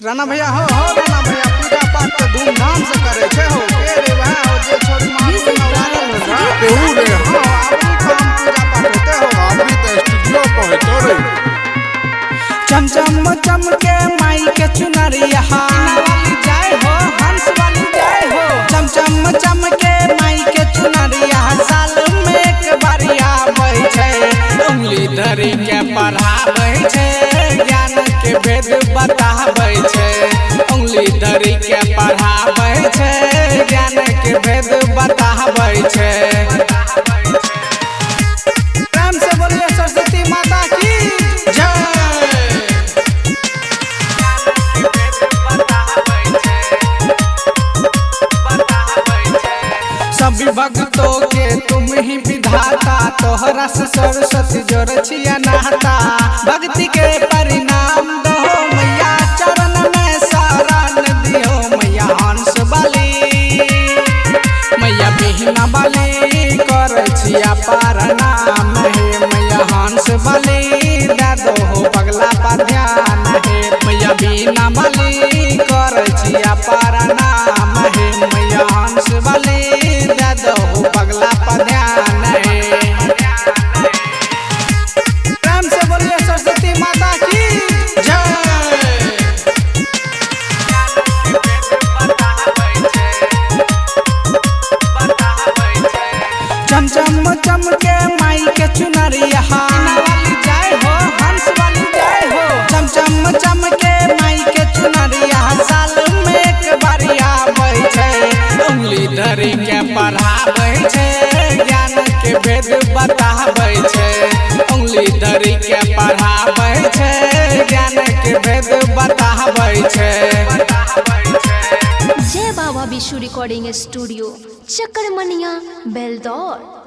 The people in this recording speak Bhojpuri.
राणा भैया हो राणा भैया पूजा पाठ तो धूमधाम से करे छे हो के रे भाई हो जे छोरी मां नवरात्र रे केहू रे हां आपन काम पूजा पाठ होते हो अभी तो स्टूडियो पे है तो रे चमचम चमके माई के चुनरिया वाली जाय हो हंस वाली जाय हो चमचम चमके माई के चुनरिया साल में एक बारिया आबै छै उंगली धरि के पढ़ाबै छै ज्ञान के वेद बताबै छै उंगली धरि के पढ़ाबै छै ज्ञान के वेद बताबै छै। प्रेम से बोलिए सरस्वती माता की जय। सभी भक्तों के तुम ही विधाता तोहरा से सरस्वती जोड़ छिया नाता भक्ति के परिणाम दो मैया चरण में शरण दियो मैया हंस वाली मैया बिहना वाली कर छिया प्रणाम हे मैया हंस वाली दे दो हो पगला पर ध्यान हे मैया बिहना वाली कर छिया प्रणाम हे मैया हंस वाली दे दो हो पगला पर ध्यान है। प्रेम से बोलिए सरस्वती माता की जय। चमचम चमके माई के चुनरिया वाली जाय हो हंस वाली जाय हो चमचम चमके माई के चुनरिया साल में एक बारिया आबै छै उंगली धरि के पढ़ाबै छै ज्ञान के वेद बताबै छै उंगली धरि के पढ़ाबै छै ज्ञान के वेद बताबै छै। जय बाबा विशु रिकॉर्डिंग स्टूडियो चक्करमनिया बेलदौर।